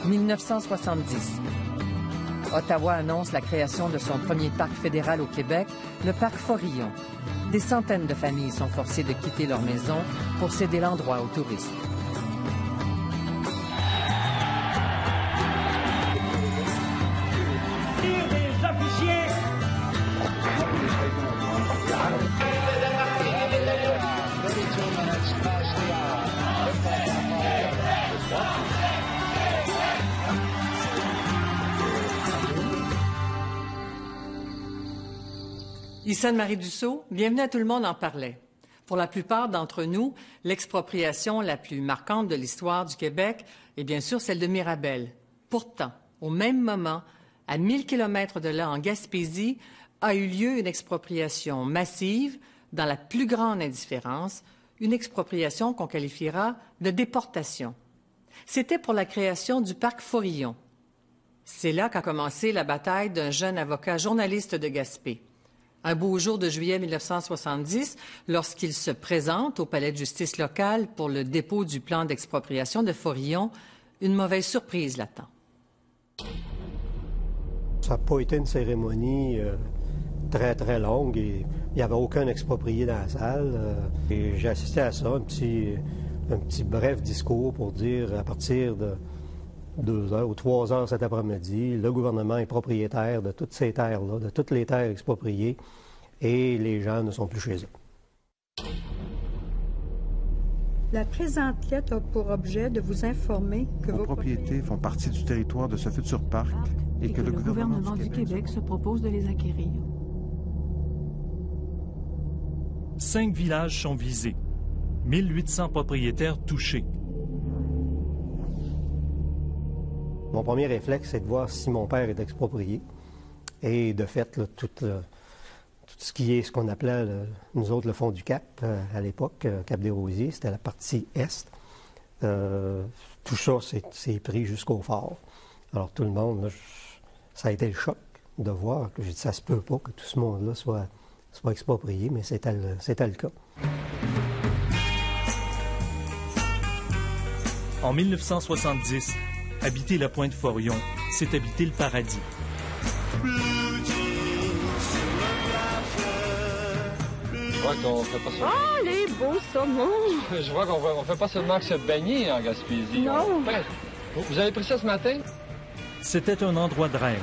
1970. Ottawa annonce la création de son premier parc fédéral au Québec, le parc Forillon. Des centaines de familles sont forcées de quitter leur maison pour céder l'endroit aux touristes. Ici Anne-Marie Dussault, bienvenue à Tout le monde en parlait. Pour la plupart d'entre nous, l'expropriation la plus marquante de l'histoire du Québec est bien sûr celle de Mirabel. Pourtant, au même moment, à 1000 kilomètres de là, en Gaspésie, a eu lieu une expropriation massive, dans la plus grande indifférence, une expropriation qu'on qualifiera de déportation. C'était pour la création du parc Forillon. C'est là qu'a commencé la bataille d'un jeune avocat journaliste de Gaspé. Un beau jour de juillet 1970, lorsqu'il se présente au palais de justice local pour le dépôt du plan d'expropriation de Forillon, une mauvaise surprise l'attend. Ça n'a pas été une cérémonie très, très longue et il n'y avait aucun exproprié dans la salle. Et j'ai assisté à ça, un petit bref discours pour dire à partir de 2 heures ou 3 heures cet après-midi, le gouvernement est propriétaire de toutes ces terres-là, de toutes les terres expropriées, et les gens ne sont plus chez eux. La présente lettre a pour objet de vous informer que vos propriétés font partie du territoire de ce futur parc et que le gouvernement du Québec se propose de les acquérir. 5 villages sont visés, 1800 propriétaires touchés. Mon premier réflexe, c'est de voir si mon père est exproprié. Et de fait, là, tout ce qui est ce qu'on appelait, nous autres, le fond du Cap, à l'époque, Cap-des-Rosiers, c'était la partie est. Tout ça, c'est pris jusqu'au fort. Alors tout le monde, là, ça a été le choc de voir que j'ai dit, ça se peut pas que tout ce monde-là soit exproprié, mais c'était le cas. En 1970, habiter la Pointe Forillon, c'est habiter le paradis. Je vois qu'on fait pas seulement... Oh, les beaux saumons! Je vois qu'on fait pas seulement que se baigner en Gaspésie. Non! Vous avez pris ça ce matin? C'était un endroit de rêve,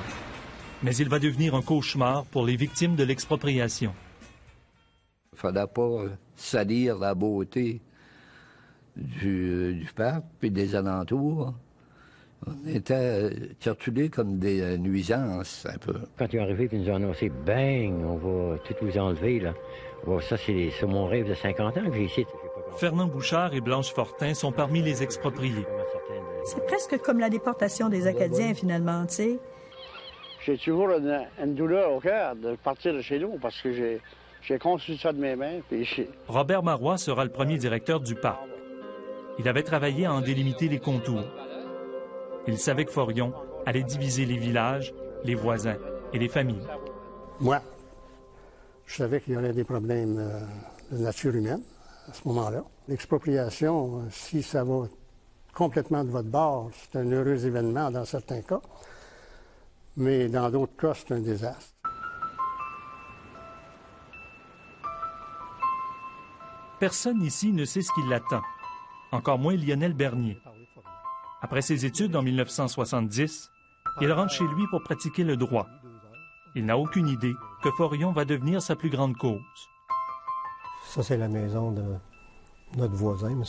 mais il va devenir un cauchemar pour les victimes de l'expropriation. Il ne fallait pas salir la beauté du parc puis des alentours. On était torturés comme des nuisances, un peu. Quand ils sont arrivés et nous ont annoncé, bang, on va tout vous enlever, là. Bon, ça, c'est mon rêve de 50 ans que j'ai ici. Fernand Bouchard et Blanche Fortin sont parmi les expropriés. C'est presque comme la déportation des Acadiens, finalement, tu sais. J'ai toujours une douleur au cœur de partir de chez nous parce que j'ai construit ça de mes mains. Puis Robert Marois sera le premier directeur du parc. Il avait travaillé à en délimiter les contours. Il savait que Forillon allait diviser les villages, les voisins et les familles. Moi, je savais qu'il y aurait des problèmes de nature humaine à ce moment-là. L'expropriation, si ça va complètement de votre bord, c'est un heureux événement dans certains cas, mais dans d'autres cas, c'est un désastre. Personne ici ne sait ce qui l'attend, encore moins Lionel Bernier. Après ses études en 1970, il rentre chez lui pour pratiquer le droit. Il n'a aucune idée que Forillon va devenir sa plus grande cause. Ça, c'est la maison de notre voisin, M.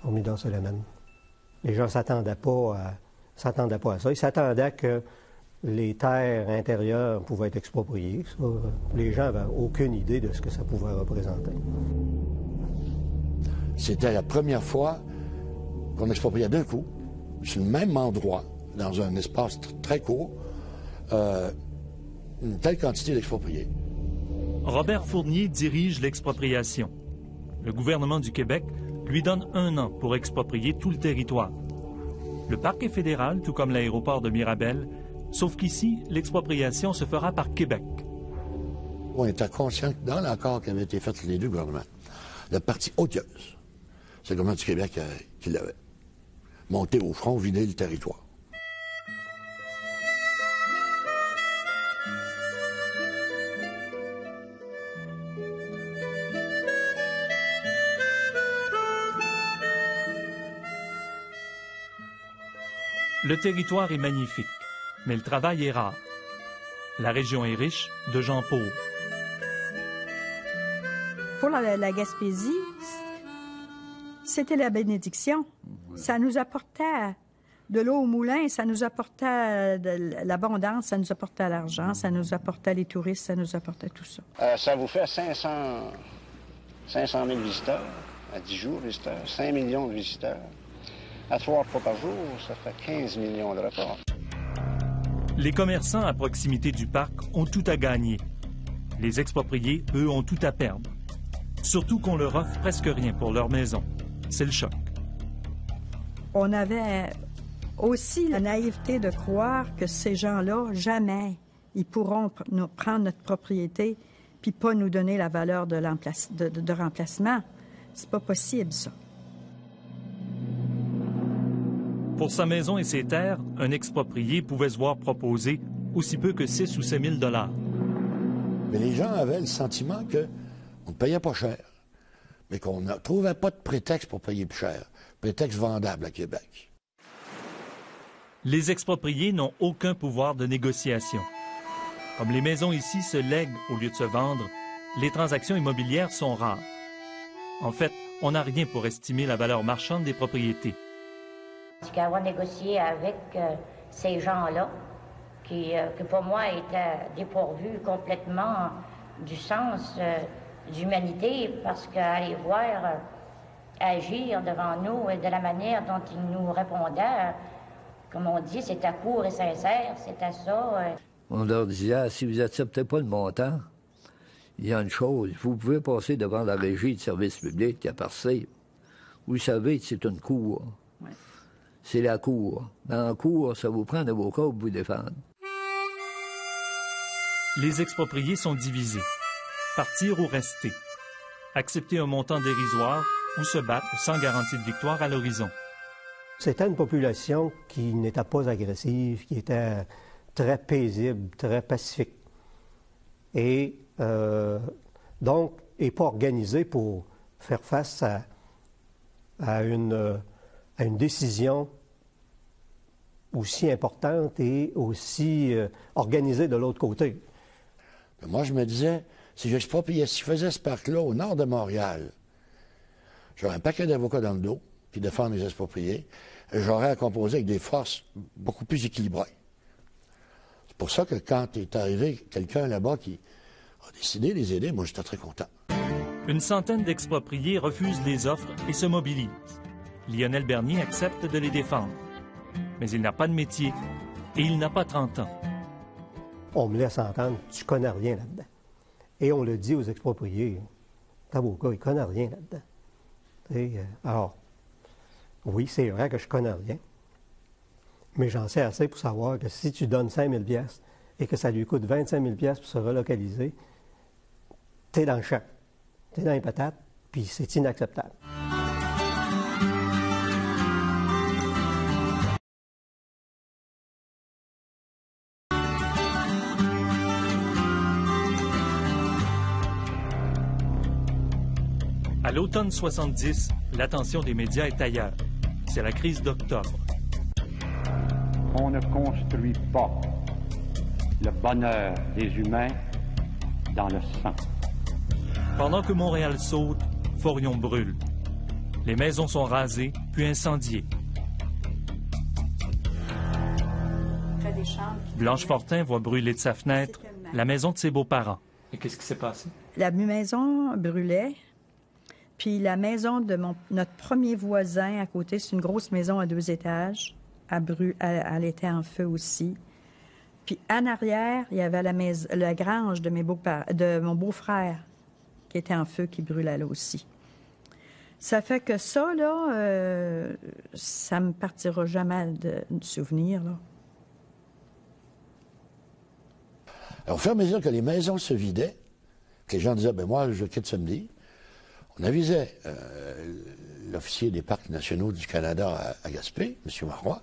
Hormidas Soleman. Les gens ne s'attendaient pas à ça. Ils s'attendaient que les terres intérieures pouvaient être expropriées. Ça, les gens n'avaient aucune idée de ce que ça pouvait représenter. C'était la première fois qu'on expropriait d'un coup, sur le même endroit, dans un espace très court, une telle quantité d'expropriés. Robert Fournier dirige l'expropriation. Le gouvernement du Québec lui donne 1 an pour exproprier tout le territoire. Le parc est fédéral, tout comme l'aéroport de Mirabel, sauf qu'ici, l'expropriation se fera par Québec. On était conscient que dans l'accord qui avait été fait entre les deux gouvernements, la partie odieuse, c'est le gouvernement du Québec qui l'avait. Monté au front, vider le territoire. Le territoire est magnifique, mais le travail est rare. La région est riche de gens pauvres. Pour la Gaspésie, c'était la bénédiction. Ça nous apportait de l'eau au moulin, ça nous apportait de l'abondance, ça nous apportait l'argent, ça nous apportait les touristes, ça nous apportait tout ça. Ça vous fait 500 000 visiteurs à 10 jours, visiteurs, 5 millions de visiteurs. À 3 fois par jour, ça fait 15 millions de repas. Les commerçants à proximité du parc ont tout à gagner. Les expropriés, eux, ont tout à perdre. Surtout qu'on leur offre presque rien pour leur maison. C'est le choc. On avait aussi la naïveté de croire que ces gens-là, jamais, ils pourront nous prendre notre propriété puis pas nous donner la valeur de remplacement. C'est pas possible, ça. Pour sa maison et ses terres, un exproprié pouvait se voir proposer aussi peu que 6 ou 7 000 $. Mais les gens avaient le sentiment qu'on ne payait pas cher, mais qu'on ne trouvait pas de prétexte pour payer plus cher. Prétexte vendable à Québec. Les expropriés n'ont aucun pouvoir de négociation. Comme les maisons ici se lèguent au lieu de se vendre, les transactions immobilières sont rares. En fait, on n'a rien pour estimer la valeur marchande des propriétés. Qu'avoir négocié avec ces gens-là, qui pour moi étaient dépourvus complètement du sens d'humanité, parce qu'à les voir agir devant nous et de la manière dont ils nous répondaient, comme on dit, c'était court et sincère, c'était ça. On leur disait, si vous n'acceptez pas le montant, il y a une chose, vous pouvez passer devant la régie de service public à Parcé. Vous savez que c'est une cour. Ouais. C'est la cour. Dans la cour, ça vous prend un avocat pour vous défendre. Les expropriés sont divisés. Partir ou rester. Accepter un montant dérisoire ou se battre sans garantie de victoire à l'horizon. C'était une population qui n'était pas agressive, qui était très paisible, très pacifique. Et donc, n'est pas organisée pour faire face à une décision aussi importante et aussi organisée de l'autre côté. Moi, je me disais, si je faisais ce parc-là au nord de Montréal, j'aurais un paquet d'avocats dans le dos qui défendent les expropriés, et j'aurais à composer avec des forces beaucoup plus équilibrées. C'est pour ça que quand est arrivé quelqu'un là-bas qui a décidé de les aider, moi, j'étais très content. Une centaine d'expropriés refusent les offres et se mobilisent. Lionel Bernier accepte de les défendre. Mais il n'a pas de métier et il n'a pas 30 ans. On me laisse entendre, tu connais rien là-dedans. Et on le dit aux expropriés, l'avocat, il connaît rien là-dedans. Alors, oui, c'est vrai que je connais rien, mais j'en sais assez pour savoir que si tu donnes 5 000 $ et que ça lui coûte 25 000 $ pour se relocaliser, t'es dans le champ, t'es dans les patates, puis c'est inacceptable. À l'automne 70, l'attention des médias est ailleurs. C'est la crise d'octobre. On ne construit pas le bonheur des humains dans le sang. Pendant que Montréal saute, Forion brûle. Les maisons sont rasées, puis incendiées. Blanche Fortin voit brûler de sa fenêtre la maison de ses beaux-parents. Et qu'est-ce qui s'est passé? La maison brûlait. Puis la maison de notre premier voisin à côté, c'est une grosse maison à 2 étages. Elle était en feu aussi. Puis en arrière, il y avait la grange de mon beau-frère qui était en feu, qui brûlait là aussi. Ça fait que ça, là, ça me partira jamais du souvenir, là. Alors, au fur et à mesure que les maisons se vidaient, que les gens disaient, ben moi, je quitte samedi, on avisait l'officier des parcs nationaux du Canada à Gaspé, M. Marois,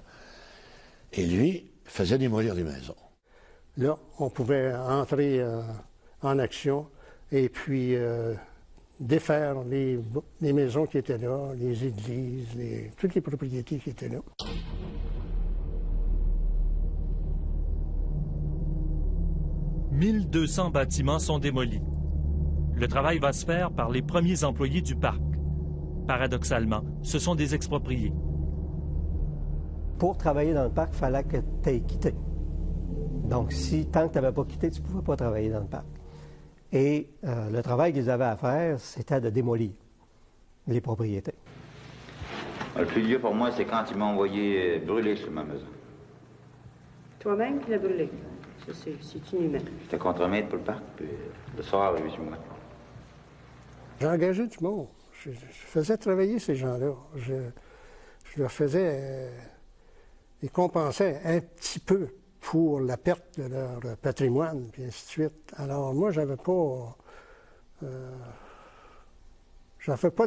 et lui faisait démolir les maisons. Là, on pouvait entrer en action et puis défaire les maisons qui étaient là, les églises, toutes les propriétés qui étaient là. 1200 bâtiments sont démolis. Le travail va se faire par les premiers employés du parc. Paradoxalement, ce sont des expropriés. Pour travailler dans le parc, il fallait que tu aies quitté. Donc, tant que tu n'avais pas quitté, tu ne pouvais pas travailler dans le parc. Et le travail qu'ils avaient à faire, c'était de démolir les propriétés. Le plus dur pour moi, c'est quand ils m'ont envoyé brûler sur ma maison. Toi-même qui l'as brûlé. C'est inhumain. J'étais contre-maître pour le parc, puis le soir, 8 mois. J'ai engagé du monde. Je faisais travailler ces gens-là. Je leur faisais... ils compensaient un petit peu pour la perte de leur patrimoine, puis ainsi de suite. Alors, moi, j'avais pas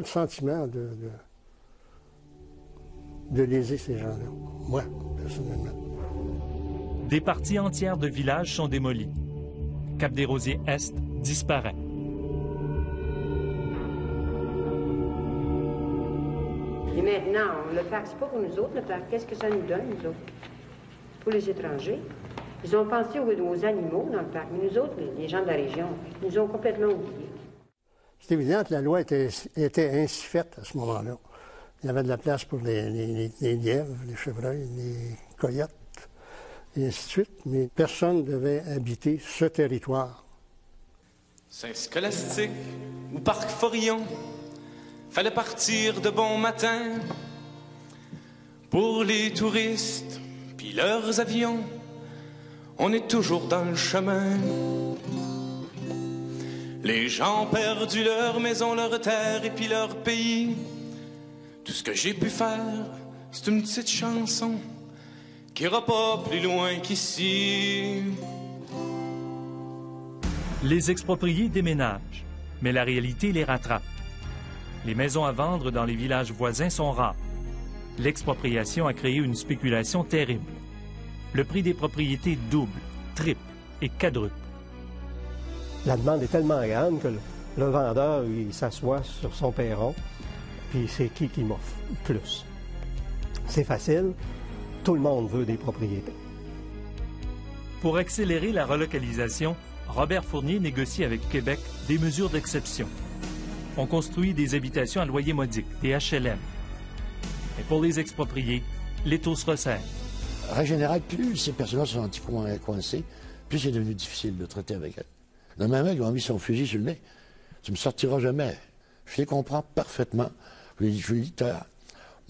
le sentiment de léser ces gens-là. Moi, personnellement. Des parties entières de villages sont démolies. Cap-des-Rosiers-Est disparaît. Et maintenant, le parc, c'est pas pour nous autres, le parc. Qu'est-ce que ça nous donne, nous autres? Pour les étrangers. Ils ont pensé aux animaux dans le parc, mais nous autres, les gens de la région, ils nous ont complètement oubliés. C'est évident que la loi était ainsi faite à ce moment-là. Il y avait de la place pour les lièvres, les chevreuils, les coyotes, et ainsi de suite, mais personne ne devait habiter ce territoire. Saint-Scolastique ou Parc Forillon, fallait partir de bon matin pour les touristes puis leurs avions. On est toujours dans le chemin. Les gens ont perdu leur maison, leur terre et puis leur pays. Tout ce que j'ai pu faire, c'est une petite chanson qui ira pas plus loin qu'ici. Les expropriés déménagent, mais la réalité les rattrape. Les maisons à vendre dans les villages voisins sont rares. L'expropriation a créé une spéculation terrible. Le prix des propriétés double, triple et quadruple. La demande est tellement grande que le vendeur, il s'assoit sur son perron, puis c'est qui m'offre plus. C'est facile, tout le monde veut des propriétés. Pour accélérer la relocalisation, Robert Fournier négocie avec Québec des mesures d'exception. On construit des habitations à loyer modique, des HLM. Mais pour les expropriés, l'étau se resserre. En général, plus ces personnes-là sont coincées, plus c'est devenu difficile de traiter avec elles. Le même mec, ils ont mis son fusil sur le nez. Tu me sortiras jamais. Je les comprends parfaitement. Je lui dis,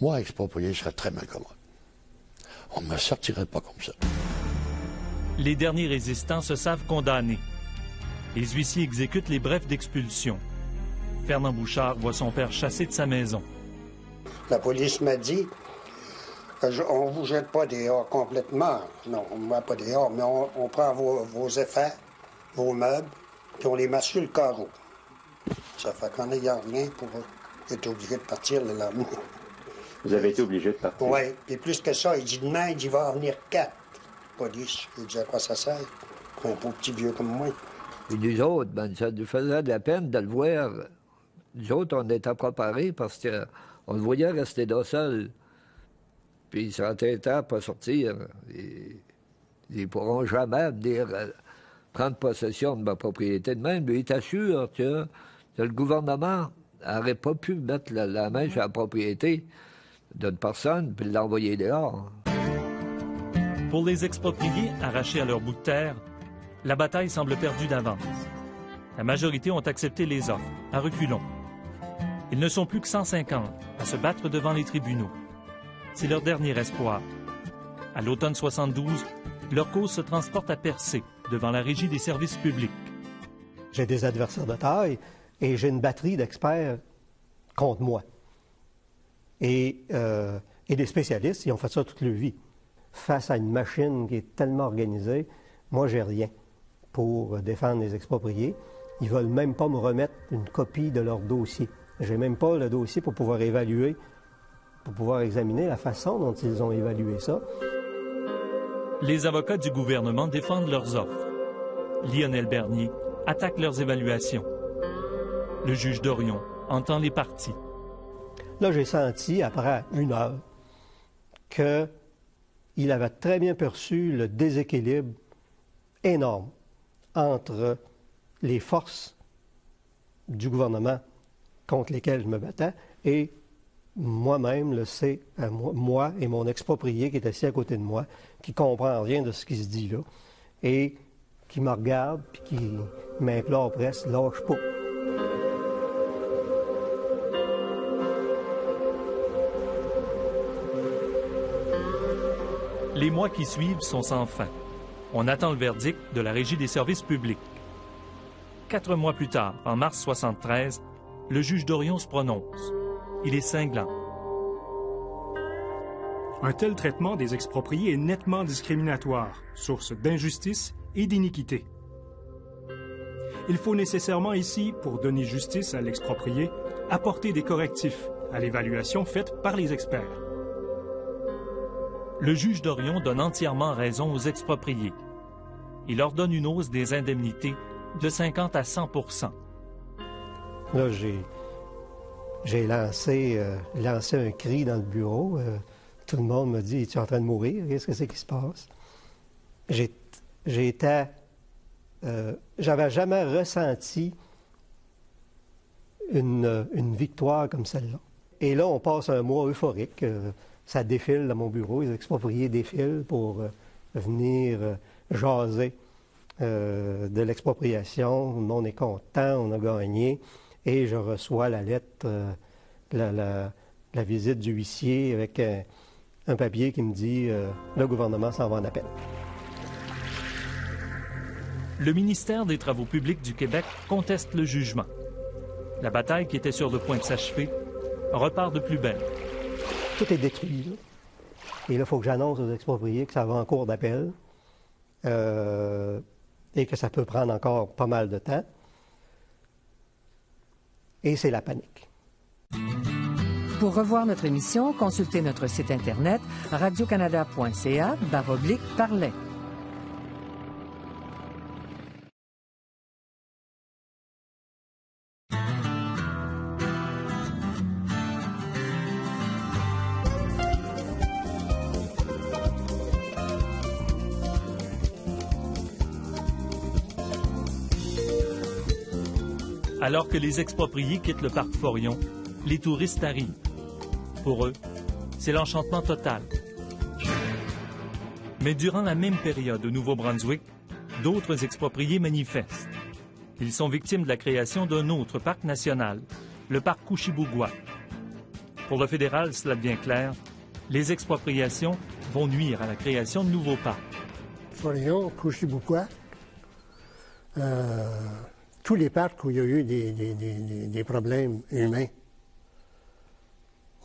moi, exproprié, je serais très mal commode. On ne me sortirait pas comme ça. Les derniers résistants se savent condamnés. Les huissiers exécutent les brefs d'expulsion. Fernand Bouchard voit son père chassé de sa maison. La police m'a dit, on ne vous jette pas dehors complètement. Non, on ne va pas dehors, mais on prend vos effets, vos meubles, puis on les met sur le carreau. Ça fait qu'on n'ayant rien pour être obligé de partir le lendemain. Vous avez été obligé de partir? Oui, puis plus que ça, il dit demain, il va en venir 4 police. Il dit à quoi ça sert pour un pauvre petit vieux comme moi. Et nous autres, ça nous faisait de la peine de le voir. Nous autres, on était préparés parce qu'on le voyait rester là seul. Puis il s'entêtait à ne pas sortir. Ils ne pourront jamais venir prendre possession de ma propriété de même. Mais il t'assure que le gouvernement n'aurait pas pu mettre la main sur la propriété d'une personne puis l'envoyer dehors. Pour les expropriés arrachés à leur bout de terre, la bataille semble perdue d'avance. La majorité ont accepté les offres, à reculons. Ils ne sont plus que 150 à se battre devant les tribunaux. C'est leur dernier espoir. À l'automne 72, leur cause se transporte à Percé, devant la Régie des services publics. J'ai des adversaires de taille et j'ai une batterie d'experts contre moi. Et des spécialistes, ils ont fait ça toute leur vie. Face à une machine qui est tellement organisée, moi, j'ai rien pour défendre les expropriés. Ils veulent même pas me remettre une copie de leur dossier. J'ai même pas le dossier pour pouvoir évaluer, pour pouvoir examiner la façon dont ils ont évalué ça. Les avocats du gouvernement défendent leurs offres. Lionel Bernier attaque leurs évaluations. Le juge Dorion entend les parties. Là, j'ai senti, après 1 heure, qu'il avait très bien perçu le déséquilibre énorme entre les forces du gouvernement contre lesquelles je me battais et moi-même, moi et mon exproprié qui est assis à côté de moi, qui ne comprend rien de ce qui se dit là, et qui me regarde puis qui m'implore presque, lâche pas. Les mois qui suivent sont sans fin. On attend le verdict de la Régie des services publics. 4 mois plus tard, en mars 1973, le juge Dorion se prononce. Il est cinglant. Un tel traitement des expropriés est nettement discriminatoire, source d'injustice et d'iniquité. Il faut nécessairement ici, pour donner justice à l'exproprié, apporter des correctifs à l'évaluation faite par les experts. Le juge Dorion donne entièrement raison aux expropriés. Il ordonne une hausse des indemnités de 50 à 100 %. Là, j'ai lancé un cri dans le bureau. Tout le monde me dit, es-tu en train de mourir? Qu'est-ce que c'est qui se passe? J'avais jamais ressenti une victoire comme celle-là. Et là, on passe un mois euphorique. Ça défile dans mon bureau. Les expropriés défilent pour venir jaser de l'expropriation. Le monde est content, on a gagné. Et je reçois la lettre, la visite du huissier avec un papier qui me dit le gouvernement s'en va en appel. Le ministère des Travaux publics du Québec conteste le jugement. La bataille qui était sur le point de s'achever repart de plus belle. Tout est détruit, là. Et là, il faut que j'annonce aux expropriés que ça va en cours d'appel et que ça peut prendre encore pas mal de temps. Et c'est la panique. Pour revoir notre émission, consultez notre site Internet radiocanada.ca/parler. Alors que les expropriés quittent le parc Forion, les touristes arrivent. Pour eux, c'est l'enchantement total. Mais durant la même période au Nouveau-Brunswick, d'autres expropriés manifestent. Ils sont victimes de la création d'un autre parc national, le parc Couchibougouat. Pour le fédéral, cela devient clair, les expropriations vont nuire à la création de nouveaux parcs. Forion, Couchibougouat, tous les parcs où il y a eu des problèmes humains,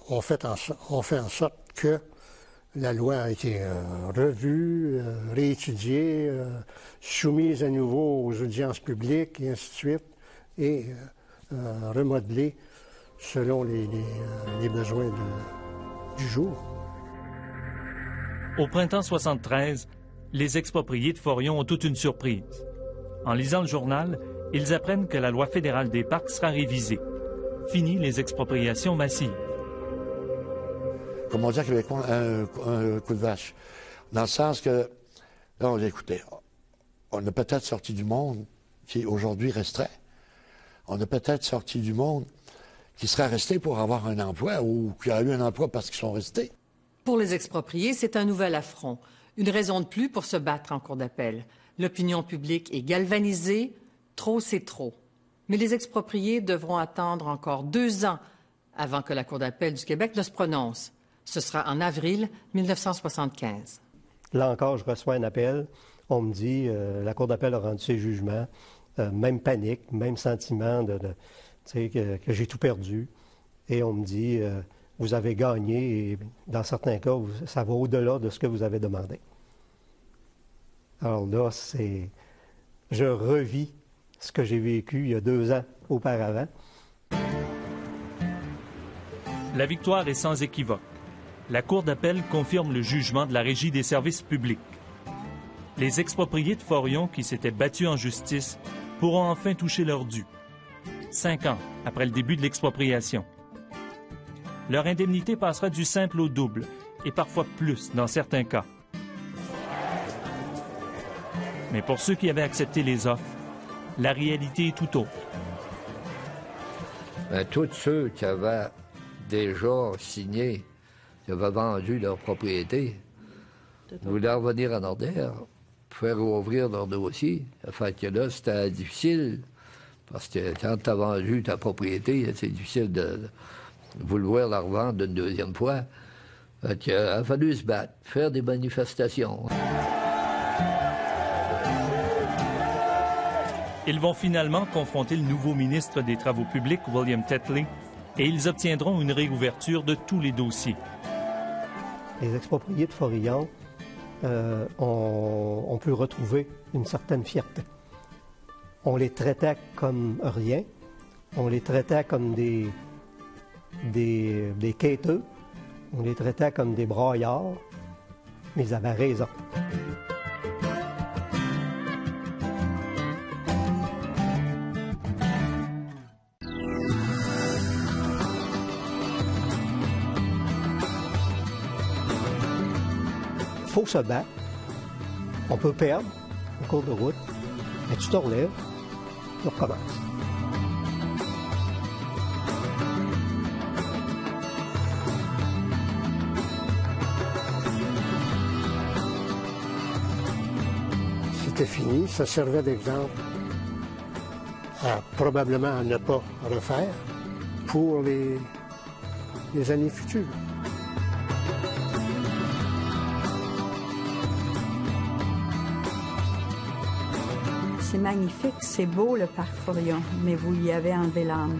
on fait en sorte que la loi a été revue, réétudiée, soumise à nouveau aux audiences publiques et ainsi de suite, et remodelée selon les besoins du jour. Au printemps 1973, les expropriés de Forion ont toute une surprise. En lisant le journal, ils apprennent que la loi fédérale des parcs sera révisée. Fini les expropriations massives. Comme on dit québécois, un coup de vache. Dans le sens que, là, écoutez, on a peut-être sorti du monde qui aujourd'hui resterait. On a peut-être sorti du monde qui serait resté pour avoir un emploi ou qui a eu un emploi parce qu'ils sont restés. Pour les expropriés, c'est un nouvel affront. Une raison de plus pour se battre en cour d'appel. L'opinion publique est galvanisée. Trop, c'est trop. Mais les expropriés devront attendre encore 2 ans avant que la Cour d'appel du Québec ne se prononce. Ce sera en avril 1975. Là encore, je reçois un appel. On me dit la Cour d'appel a rendu ses jugements. Même panique, même sentiment que j'ai tout perdu. Et on me dit vous avez gagné et dans certains cas, ça va au-delà de ce que vous avez demandé. Alors là, je revis ce que j'ai vécu il y a 2 ans auparavant. La victoire est sans équivoque. La Cour d'appel confirme le jugement de la Régie des services publics. Les expropriés de Forion qui s'étaient battus en justice pourront enfin toucher leur dû. 5 ans après le début de l'expropriation. Leur indemnité passera du simple au double, et parfois plus dans certains cas. Mais pour ceux qui avaient accepté les offres, la réalité est tout autre. Bien, tous ceux qui avaient déjà signé, qui avaient vendu leur propriété, voulaient revenir en arrière, faire rouvrir leur dossier. Fait que là, c'était difficile, parce que quand tu as vendu ta propriété, c'est difficile de vouloir la revendre une deuxième fois. Fait qu'il a fallu se battre, faire des manifestations. Ils vont finalement confronter le nouveau ministre des Travaux publics, William Tetley, et ils obtiendront une réouverture de tous les dossiers. Les expropriés de Forillon ont pu retrouver une certaine fierté. On les traitait comme rien, on les traitait comme des quêteux, on les traitait comme des braillards, mais ils avaient raison. Il faut se battre. On peut perdre en cours de route, mais tu te relèves, tu recommences. C'était fini, ça servait d'exemple à probablement ne pas refaire pour les années futures. C'est magnifique, c'est beau le parc Forillon, mais vous y avez enlevé l'âme.